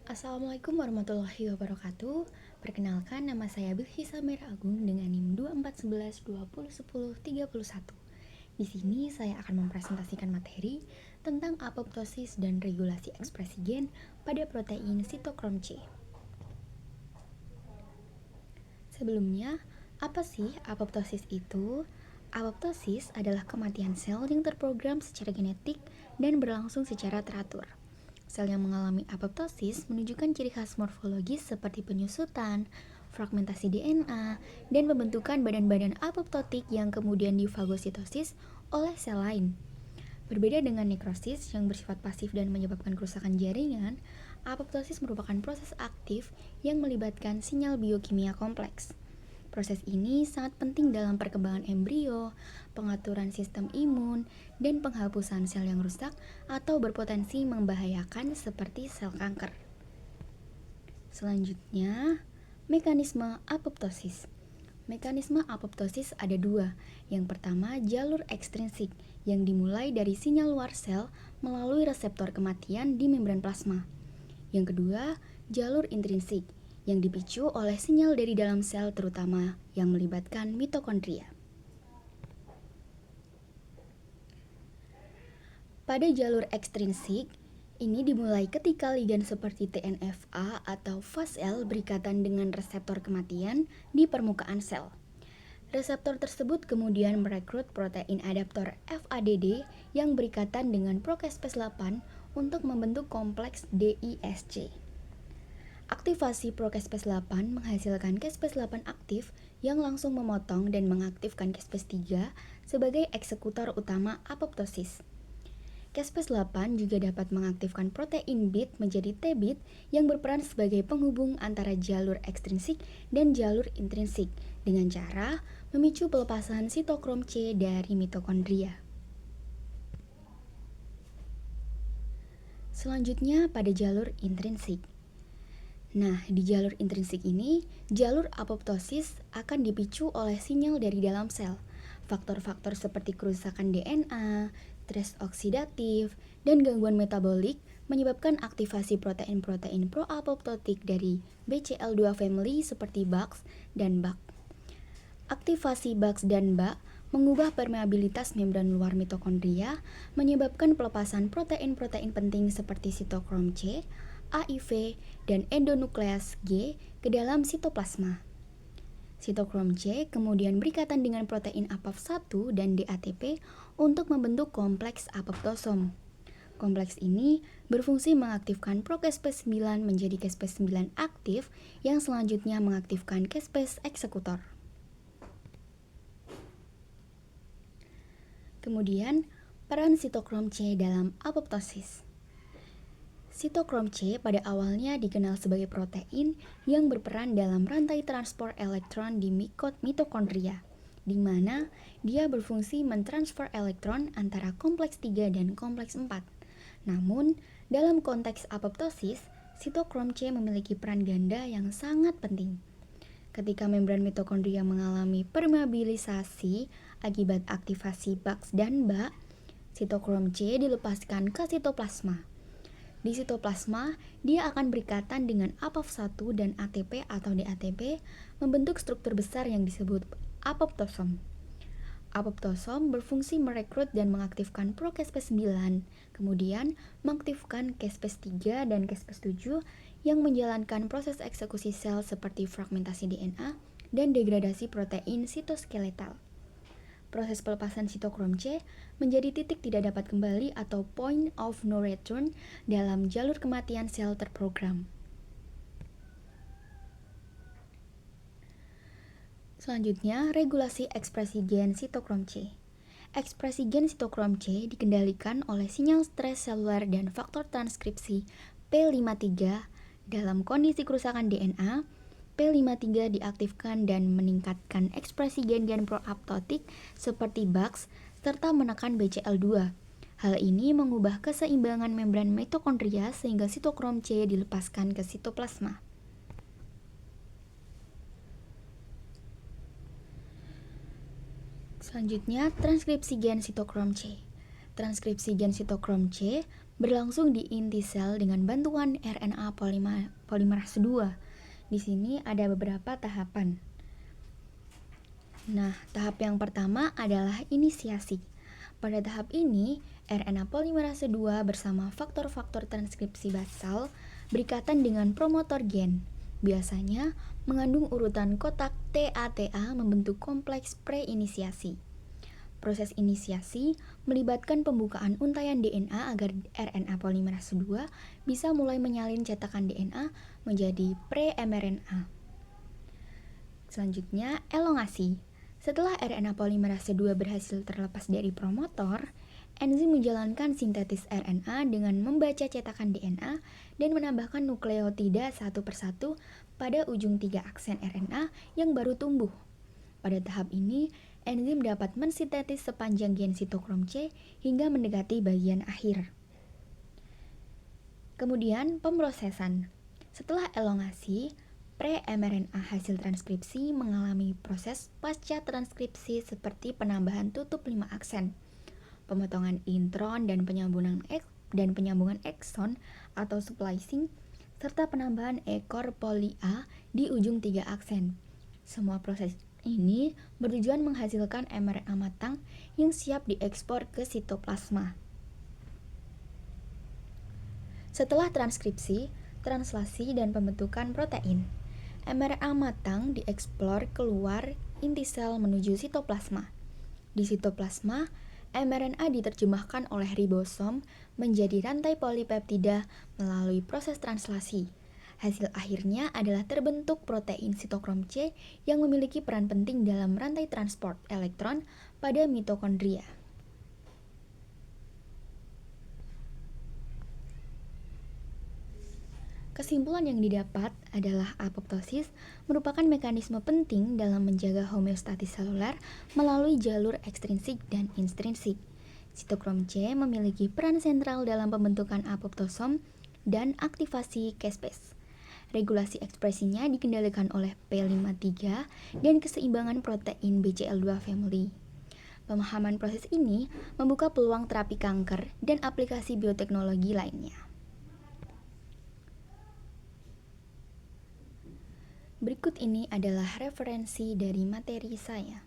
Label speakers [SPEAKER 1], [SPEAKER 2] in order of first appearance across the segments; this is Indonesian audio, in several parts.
[SPEAKER 1] Assalamualaikum warahmatullahi wabarakatuh. Perkenalkan, nama saya Bilhi Samir Agung dengan NIM 2411201031. Di sini saya akan mempresentasikan materi tentang apoptosis dan regulasi ekspresi gen pada protein sitokrom C. Sebelumnya, apa sih apoptosis itu? Apoptosis adalah kematian sel yang terprogram secara genetik dan berlangsung secara teratur. Sel yang mengalami apoptosis menunjukkan ciri khas morfologis seperti penyusutan, fragmentasi DNA, dan pembentukan badan-badan apoptotik yang kemudian difagositosis oleh sel lain. Berbeda dengan nekrosis yang bersifat pasif dan menyebabkan kerusakan jaringan, apoptosis merupakan proses aktif yang melibatkan sinyal biokimia kompleks. Proses ini sangat penting dalam perkembangan embrio, pengaturan sistem imun, dan penghapusan sel yang rusak atau berpotensi membahayakan seperti sel kanker. Selanjutnya, mekanisme apoptosis. Mekanisme apoptosis ada dua. Yang pertama, jalur ekstrinsik yang dimulai dari sinyal luar sel melalui reseptor kematian di membran plasma. Yang kedua, jalur intrinsik yang dipicu oleh sinyal dari dalam sel terutama yang melibatkan mitokondria. Pada jalur ekstrinsik, ini dimulai ketika ligan seperti TNF-A atau Fas-L berikatan dengan reseptor kematian di permukaan sel. Reseptor tersebut kemudian merekrut protein adaptor FADD yang berikatan dengan procaspase 8 untuk membentuk kompleks DISC. Aktivasi procaspase 8 menghasilkan caspase 8 aktif yang langsung memotong dan mengaktifkan caspase 3 sebagai eksekutor utama apoptosis. Caspase 8 juga dapat mengaktifkan protein BIT menjadi T-BIT yang berperan sebagai penghubung antara jalur ekstrinsik dan jalur intrinsik dengan cara memicu pelepasan sitokrom C dari mitokondria. Selanjutnya pada jalur intrinsik. Nah, di jalur intrinsik ini, jalur apoptosis akan dipicu oleh sinyal dari dalam sel. Faktor-faktor seperti kerusakan DNA, stres oksidatif, dan gangguan metabolik menyebabkan aktivasi protein-protein proapoptotik dari BCL2 family seperti BAX dan BAK. Aktivasi BAX dan BAK mengubah permeabilitas membran luar mitokondria, menyebabkan pelepasan protein-protein penting seperti sitokrom C, AIV, dan endonukleas G ke dalam sitoplasma. Sitokrom C kemudian berikatan dengan protein APOF1 dan DATP untuk membentuk kompleks apoptosom. Kompleks ini berfungsi mengaktifkan procaspase 9 menjadi caspase 9 aktif yang selanjutnya mengaktifkan caspase eksekutor. Kemudian, peran sitokrom C dalam apoptosis. Sitokrom C pada awalnya dikenal sebagai protein yang berperan dalam rantai transport elektron di mitokondria, di mana dia berfungsi mentransfer elektron antara kompleks 3 dan kompleks 4. Namun, dalam konteks apoptosis, sitokrom C memiliki peran ganda yang sangat penting. Ketika membran mitokondria mengalami permeabilisasi akibat aktivasi BAX dan BA, sitokrom C dilepaskan ke sitoplasma. Di sitoplasma, dia akan berikatan dengan APOF1 dan ATP atau DATP membentuk struktur besar yang disebut apoptosom. Apoptosom berfungsi merekrut dan mengaktifkan procaspase 9, kemudian mengaktifkan caspase 3 dan caspase 7 yang menjalankan proses eksekusi sel seperti fragmentasi DNA dan degradasi protein sitoskeletal. Proses pelepasan sitokrom C menjadi titik tidak dapat kembali atau point of no return dalam jalur kematian sel terprogram. Selanjutnya, regulasi ekspresi gen sitokrom C. Ekspresi gen sitokrom C dikendalikan oleh sinyal stres seluler dan faktor transkripsi P53 dalam kondisi kerusakan DNA. P53 diaktifkan dan meningkatkan ekspresi gen-gen proapoptotik seperti BAX serta menekan BCL2. Hal ini mengubah keseimbangan membran mitokondria sehingga sitokrom C dilepaskan ke sitoplasma. Selanjutnya, transkripsi gen sitokrom C. Transkripsi gen sitokrom C berlangsung di inti sel dengan bantuan RNA polimerase 2. Di sini ada beberapa tahapan. Nah, tahap yang pertama adalah inisiasi. Pada tahap ini, RNA polimerase 2 bersama faktor-faktor transkripsi basal berikatan dengan promotor gen. Biasanya mengandung urutan kotak TATA membentuk kompleks preinisiasi. Proses inisiasi melibatkan pembukaan untaian DNA agar RNA polimerase 2 bisa mulai menyalin cetakan DNA menjadi pre-mRNA. Selanjutnya, elongasi. Setelah RNA polimerase 2 berhasil terlepas dari promotor, enzim menjalankan sintetis RNA dengan membaca cetakan DNA dan menambahkan nukleotida satu persatu pada ujung 3 aksen RNA yang baru tumbuh. Pada tahap ini, enzim dapat mensintetis sepanjang gen sitokrom C hingga mendekati bagian akhir. Kemudian, pemrosesan. Setelah elongasi, pre-mRNA hasil transkripsi mengalami proses pasca transkripsi seperti penambahan tutup 5 aksen, pemotongan intron dan penyambungan ekson atau splicing, serta penambahan ekor poli A di ujung 3 aksen. Semua proses ini bertujuan menghasilkan mRNA matang yang siap diekspor ke sitoplasma. Setelah transkripsi, translasi, dan pembentukan protein, mRNA matang dieksplor keluar inti sel menuju sitoplasma. Di sitoplasma, mRNA diterjemahkan oleh ribosom menjadi rantai polipeptida melalui proses translasi. Hasil akhirnya adalah terbentuk protein sitokrom C yang memiliki peran penting dalam rantai transport elektron pada mitokondria. Kesimpulan yang didapat adalah apoptosis merupakan mekanisme penting dalam menjaga homeostatis seluler melalui jalur ekstrinsik dan intrinsik. Sitokrom C memiliki peran sentral dalam pembentukan apoptosom dan aktivasi caspase. Regulasi ekspresinya dikendalikan oleh P53 dan keseimbangan protein BCL2 family. Pemahaman proses ini membuka peluang terapi kanker dan aplikasi bioteknologi lainnya. Berikut ini adalah referensi dari materi saya.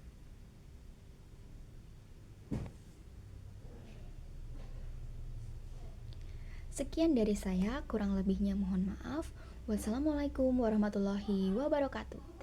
[SPEAKER 1] Sekian dari saya, kurang lebihnya mohon maaf. Wassalamualaikum warahmatullahi wabarakatuh.